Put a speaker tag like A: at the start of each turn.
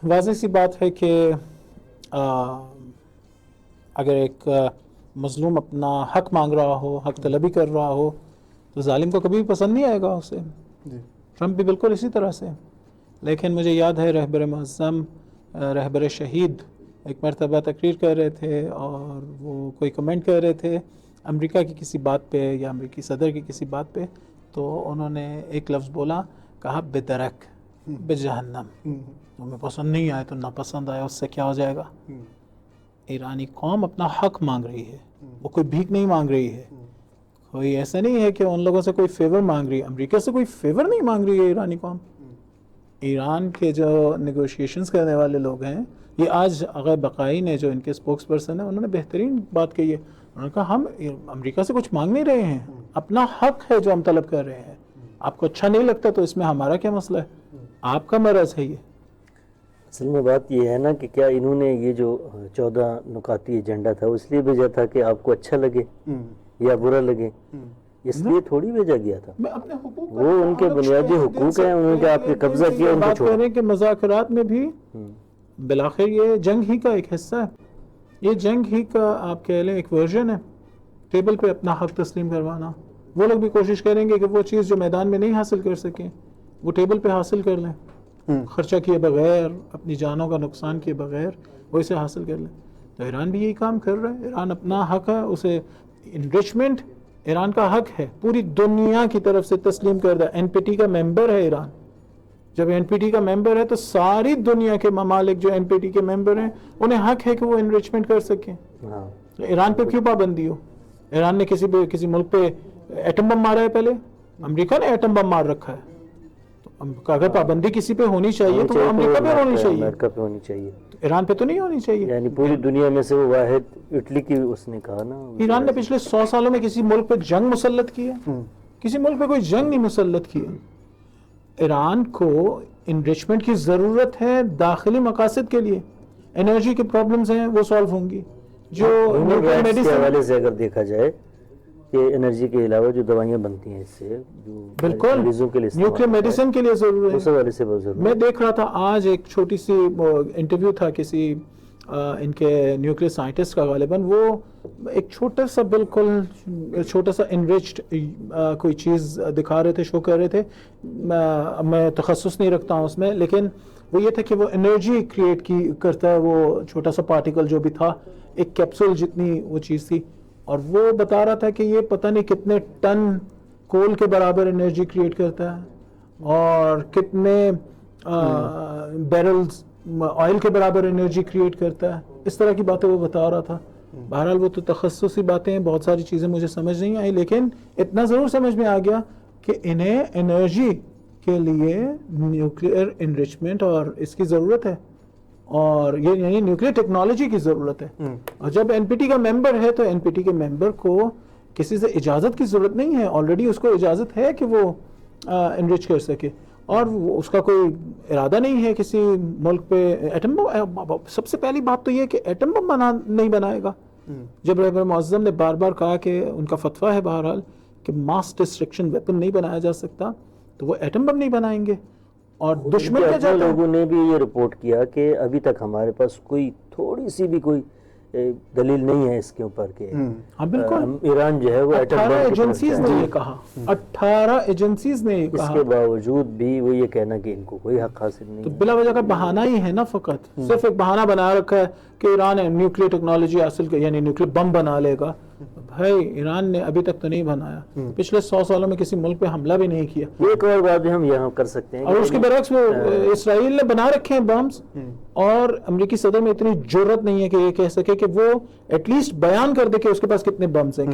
A: واضح سی بات ہے کہ اگر ایک مظلوم اپنا حق مانگ رہا ہو، حق طلبی کر رہا ہو، تو ظالم کو کبھی بھی پسند نہیں آئے گا اسے. ٹرمپ بھی بالکل اسی طرح سے. لیکن مجھے یاد ہے رہبر معظم، رہبر شہید ایک مرتبہ تقریر کر رہے تھے اور وہ کوئی کمنٹ کر رہے تھے امریکہ کی کسی بات پہ یا امریکی صدر کی کسی بات پہ، تو انہوں نے ایک لفظ بولا، کہا بدرک، بجہنم. تمہیں پسند نہیں آئے تو ناپسند آئے، اس سے کیا ہو جائے گا. ایرانی قوم اپنا حق مانگ رہی ہے، وہ کوئی بھیک نہیں مانگ رہی ہے. کوئی ایسا نہیں ہے کہ ان لوگوں سے کوئی فیور مانگ رہی ہے. امریکہ سے کوئی فیور نہیں مانگ رہی ہے ایرانی قوم. ایران کے جو نیگوشیشنز کرنے والے لوگ ہیں، یہ آج اغا بقائی نے، جو ان کے اسپوکس پرسن ہیں، انہوں نے بہترین بات کہی ہے. انہوں نے کہا ہم امریکہ سے کچھ مانگ نہیں رہے ہیں، اپنا حق ہے جو ہم طلب کر رہے ہیں. آپ کو اچھا نہیں لگتا تو اس میں ہمارا کیا مسئلہ ہے، آپ کا مرض ہے. یہ
B: اصل میں بات یہ ہے نا کہ کیا انہوں نے یہ جو 14 نکاتی ایجنڈا تھا اس لیے بھیجا تھا کہ آپ کو اچھا لگے یا برا لگے؟ اس لیے تھوڑی بھیجا گیا تھا. وہ ان کے بنیادی حقوق ہیں، انہوں نے آپ پہ قبضہ کیا، ان کو
A: بات کر رہے ہیں کہ مذاکرات میں بھی بالآخر یہ جنگ ہی کا ایک حصہ ہے. یہ جنگ ہی کا آپ کہہ لیں ایک ورژن ہے. ٹیبل پہ اپنا حق تسلیم کروانا. وہ لوگ بھی کوشش کریں گے کہ وہ چیز جو میدان میں نہیں حاصل کر سکیں وہ ٹیبل پہ حاصل کر لیں، خرچہ کیے بغیر، اپنی جانوں کا نقصان کیے بغیر وہ اسے حاصل کر لیں. تو ایران بھی یہی کام کر رہا ہے. ایران اپنا حق ہے، اسے انرچمنٹ ایران کا حق ہے، پوری دنیا کی طرف سے تسلیم کردہ. این پی ٹی کا ممبر ہے ایران. جب این پی ٹی کا ممبر ہے تو ساری دنیا کے ممالک جو این پی ٹی کے ممبر ہیں انہیں حق ہے کہ وہ انرچمنٹ کر سکیں. ایران پہ کیوں پابندی ہو؟ ایران نے کسی ملک پہ ایٹم بم مارا ہے پہلے؟ امریکہ نے ایٹم بم مار رکھا ہے. تو اگر پابندی کسی پہ ہونی چاہیے تو وہ امریکہ پہ ہونی چاہیے،
B: امریکہ پہ ہونی چاہیے،
A: ایران پہ تو نہیں ہونی چاہیے.
B: یعنی پوری دنیا میں سے وہ واحد اٹلی کی اس نے کہا نا.
A: ایران نے پچھلے 100 سالوں میں کسی ملک پہ جنگ مسلط کی ہے؟ کسی ملک پہ کوئی جنگ نہیں مسلط کی ہے. ایران کو انرچمنٹ کی ضرورت ہے داخلی مقاصد کے لیے. انرجی کے پرابلمز ہیں وہ سالو ہوں گی. جو
B: کے حوالے سے اگر دیکھا جائے کہ انرجی کے علاوہ جو دوائیاں بنتی ہیں اس سے جو
A: بالکل
B: مریضوں کے لیے
A: نیوکلیر میڈیسن کے لیے ضرورت ہے،
B: اس حوالے سے بہت ضروری.
A: میں دیکھ رہا تھا آج ایک چھوٹی سی انٹرویو تھا کسی ان کے نیوکلیر سائنٹسٹ کا، غالباً وہ ایک چھوٹا سا بالکل چھوٹا سا انریچڈ کوئی چیز دکھا رہے تھے، شو کر رہے تھے. میں تخصص نہیں رکھتا ہوں اس میں، لیکن وہ یہ تھا کہ وہ انرجی کریٹ کرتا ہے. وہ چھوٹا سا پارٹیکل جو بھی تھا، ایک کیپسول جتنی وہ چیز تھی، اور وہ بتا رہا تھا کہ یہ پتہ نہیں کتنے ٹن کول کے برابر انرجی کریٹ کرتا ہے اور کتنے بیرلز آئل کے برابر انرجی کریٹ کرتا ہے. اس طرح کی باتیں وہ بتا رہا تھا. بہرحال وہ تو تخصصی باتیں ہیں، بہت ساری چیزیں مجھے سمجھ نہیں آئی، لیکن اتنا ضرور سمجھ میں آ گیا کہ انہیں انرجی کے لیے نیوکلیئر انرچمنٹ اور اس کی ضرورت ہے، اور یہ یعنی نیوکلیئر ٹیکنالوجی کی ضرورت ہے. اور جب این پی ٹی کا ممبر ہے تو این پی ٹی کے ممبر کو کسی سے اجازت کی ضرورت نہیں ہے. آلریڈی اس کو اجازت ہے کہ وہ انرچ کر سکے، اور اس کا کوئی ارادہ نہیں ہے کسی ملک پہ ایٹم بم. سب سے پہلی بات تو یہ کہ ایٹم بم نہیں بنائے گا. جب رہبر معظم نے بار بار کہا کہ ان کا فتویٰ ہے بہرحال کہ ماس ڈسٹرکشن ویپن نہیں بنایا جا سکتا، تو وہ ایٹم بم نہیں بنائیں گے. اور دشمن کا جاتا ہے.
B: لوگوں نے بھی یہ رپورٹ کیا کہ ابھی تک ہمارے پاس کوئی تھوڑی سی بھی کوئی دلیل نہیں ہے اس کے اوپر کہ
A: بالکل
B: ایران جو ہے وہ
A: 18 ایجنسیز نے یہ کہا، 18 ایجنسیز نے یہ کہا.
B: اس کے باوجود بھی وہ یہ کہنا کہ ان کو کوئی حق حاصل نہیں
A: تو بلا وجہ کا بہانہ ہی ہے نا. فقط صرف ایک بہانہ بنا رکھا ہے کہ ایران نیوکلیئر ٹیکنالوجی حاصل کر، یعنی نیوکلیئر بم بنا لے گا. بھائی ایران نے ابھی تک تو نہیں بنایا، پچھلے 100 سالوں میں کسی ملک پہ حملہ بھی نہیں کیا.
B: ایک اور بات بھی ہم یہاں کر سکتے ہیں،
A: اور اس کے برعکس وہ اسرائیل نے بنا رکھے ہیں بمز، اور امریکی صدر میں اتنی جرت نہیں ہے کہ یہ کہہ سکے کہ وہ ایٹ لیسٹ بیان کر دے کہ اس کے پاس کتنے بمز ہیں.